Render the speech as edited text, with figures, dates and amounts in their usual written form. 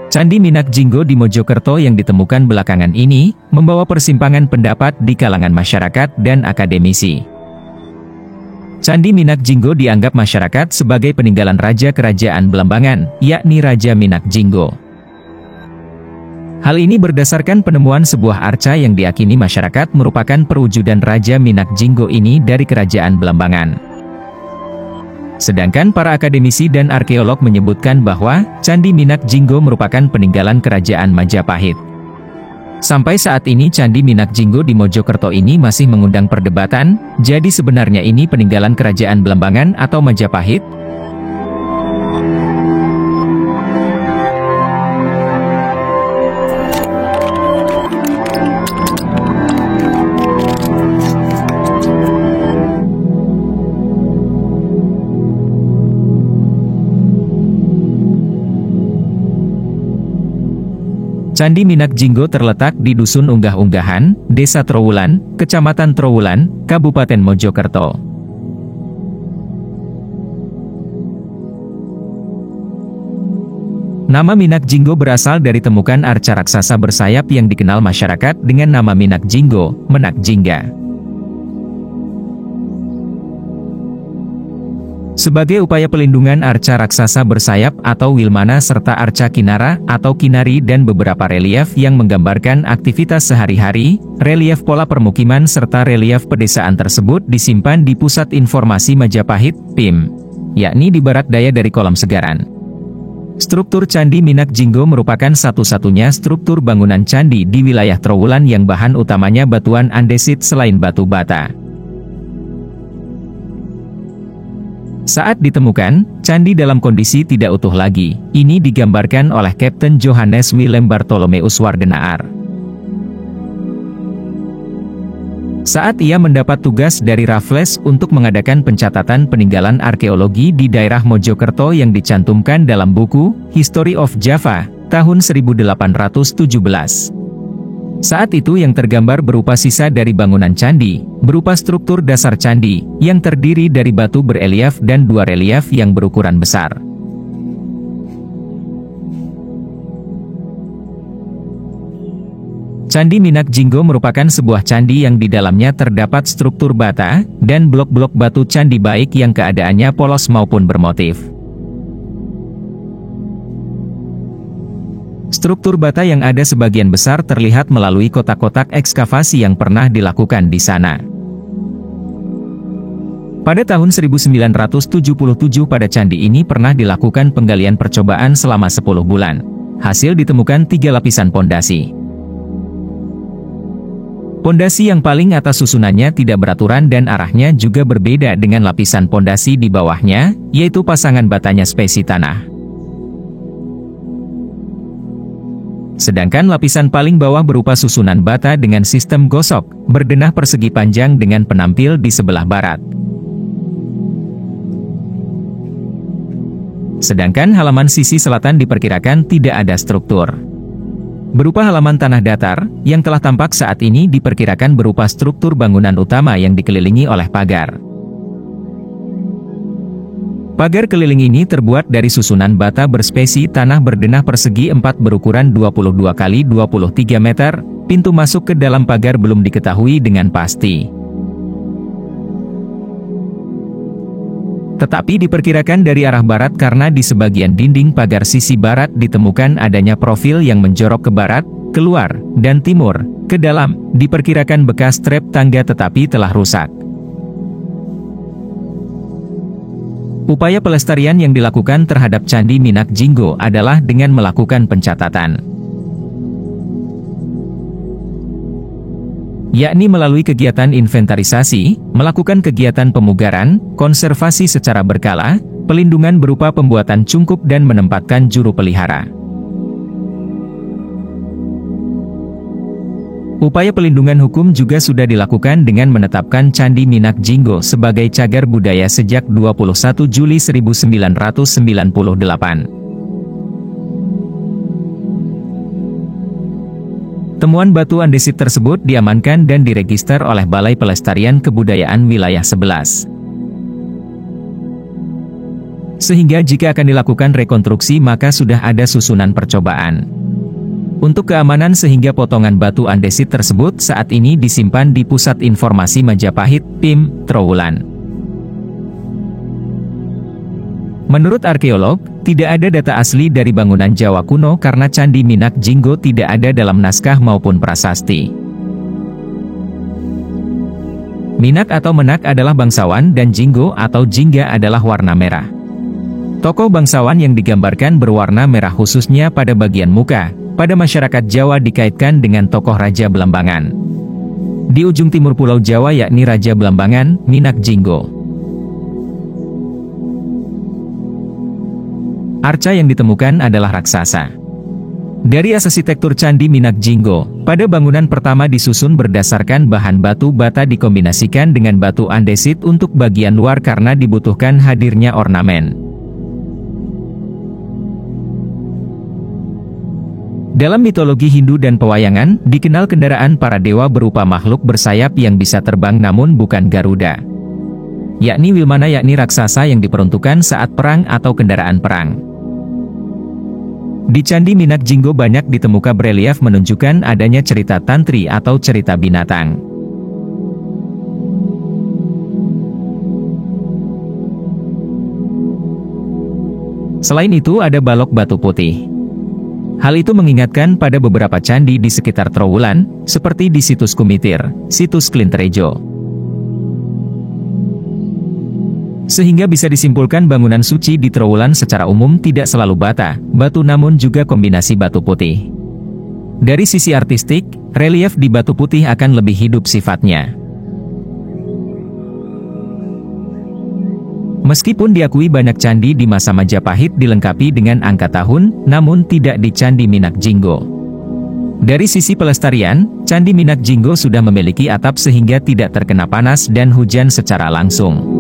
Candi Minak Jinggo di Mojokerto yang ditemukan belakangan ini, membawa persimpangan pendapat di kalangan masyarakat dan akademisi. Candi Minak Jinggo dianggap masyarakat sebagai peninggalan Raja Kerajaan Belambangan, yakni Raja Minak Jinggo. Hal ini berdasarkan penemuan sebuah arca yang diyakini masyarakat merupakan perwujudan Raja Minak Jinggo ini dari Kerajaan Belambangan. Sedangkan para akademisi dan arkeolog menyebutkan bahwa Candi Minak Jinggo merupakan peninggalan Kerajaan Majapahit. Sampai saat ini Candi Minak Jinggo di Mojokerto ini masih mengundang perdebatan, jadi sebenarnya ini peninggalan Kerajaan Belambangan atau Majapahit? Candi Minak Jinggo terletak di Dusun Unggah-Unggahan, Desa Trowulan, Kecamatan Trowulan, Kabupaten Mojokerto. Nama Minak Jinggo berasal dari temukan arca raksasa bersayap yang dikenal masyarakat dengan nama Minak Jinggo, Menak Jingga. Sebagai upaya pelindungan arca raksasa bersayap atau Wilmana serta arca Kinara atau Kinari dan beberapa relief yang menggambarkan aktivitas sehari-hari, relief pola permukiman serta relief pedesaan tersebut disimpan di Pusat Informasi Majapahit, PIM, yakni di barat daya dari Kolam Segaran. Struktur Candi Minak Jinggo merupakan satu-satunya struktur bangunan candi di wilayah Trowulan yang bahan utamanya batuan andesit selain batu bata. Saat ditemukan, candi dalam kondisi tidak utuh lagi. Ini digambarkan oleh Kapten Johannes Willem Bartholomeus Wardenaar. Saat ia mendapat tugas dari Raffles untuk mengadakan pencatatan peninggalan arkeologi di daerah Mojokerto yang dicantumkan dalam buku History of Java, tahun 1817. Saat itu yang tergambar berupa sisa dari bangunan candi, berupa struktur dasar candi, yang terdiri dari batu berelief dan dua relief yang berukuran besar. Candi Minak Jinggo merupakan sebuah candi yang di dalamnya terdapat struktur bata, dan blok-blok batu candi baik yang keadaannya polos maupun bermotif. Struktur bata yang ada sebagian besar terlihat melalui kotak-kotak ekskavasi yang pernah dilakukan di sana. Pada tahun 1977 pada candi ini pernah dilakukan penggalian percobaan selama 10 bulan. Hasil ditemukan 3 lapisan pondasi. Pondasi yang paling atas susunannya tidak beraturan dan arahnya juga berbeda dengan lapisan pondasi di bawahnya, yaitu pasangan batanya spesi tanah. Sedangkan lapisan paling bawah berupa susunan bata dengan sistem gosok, berdenah persegi panjang dengan penampil di sebelah barat. Sedangkan halaman sisi selatan diperkirakan tidak ada struktur. Berupa halaman tanah datar, yang telah tampak saat ini diperkirakan berupa struktur bangunan utama yang dikelilingi oleh pagar. Pagar keliling ini terbuat dari susunan bata berspesi tanah berdenah persegi 4 berukuran 22 x 23 meter, pintu masuk ke dalam pagar belum diketahui dengan pasti. Tetapi diperkirakan dari arah barat karena di sebagian dinding pagar sisi barat ditemukan adanya profil yang menjorok ke barat, keluar, dan timur, ke dalam, diperkirakan bekas trep tangga tetapi telah rusak. Upaya pelestarian yang dilakukan terhadap Candi Minak Jinggo adalah dengan melakukan pencatatan, yakni melalui kegiatan inventarisasi, melakukan kegiatan pemugaran, konservasi secara berkala, pelindungan berupa pembuatan cungkup dan menempatkan juru pelihara. Upaya pelindungan hukum juga sudah dilakukan dengan menetapkan Candi Minak Jinggo sebagai cagar budaya sejak 21 Juli 1998. Temuan batu andesit tersebut diamankan dan diregister oleh Balai Pelestarian Kebudayaan Wilayah 11. Sehingga jika akan dilakukan rekonstruksi maka sudah ada susunan percobaan. Untuk keamanan sehingga potongan batu andesit tersebut saat ini disimpan di Pusat Informasi Majapahit, PIM, Trowulan. Menurut arkeolog, tidak ada data asli dari bangunan Jawa kuno karena Candi Minak Jinggo tidak ada dalam naskah maupun prasasti. Minak atau Menak adalah bangsawan dan Jinggo atau Jingga adalah warna merah. Tokoh bangsawan yang digambarkan berwarna merah khususnya pada bagian muka, pada masyarakat Jawa dikaitkan dengan tokoh Raja Belambangan. Di ujung timur Pulau Jawa yakni Raja Belambangan, Minak Jinggo. Arca yang ditemukan adalah raksasa. Dari arsitektur Candi Minak Jinggo, pada bangunan pertama disusun berdasarkan bahan batu bata dikombinasikan dengan batu andesit untuk bagian luar karena dibutuhkan hadirnya ornamen. Dalam mitologi Hindu dan pewayangan, dikenal kendaraan para dewa berupa makhluk bersayap yang bisa terbang namun bukan Garuda. Yakni Wilmana yakni raksasa yang diperuntukkan saat perang atau kendaraan perang. Di Candi Minak Jinggo banyak ditemukan relief menunjukkan adanya cerita tantri atau cerita binatang. Selain itu ada balok batu putih. Hal itu mengingatkan pada beberapa candi di sekitar Trowulan, seperti di situs Kumitir, situs Klinterejo. Sehingga bisa disimpulkan bangunan suci di Trowulan secara umum tidak selalu bata, batu namun juga kombinasi batu putih. Dari sisi artistik, relief di batu putih akan lebih hidup sifatnya. Meskipun diakui banyak candi di masa Majapahit dilengkapi dengan angka tahun, namun tidak di Candi Minak Jinggo. Dari sisi pelestarian, Candi Minak Jinggo sudah memiliki atap sehingga tidak terkena panas dan hujan secara langsung.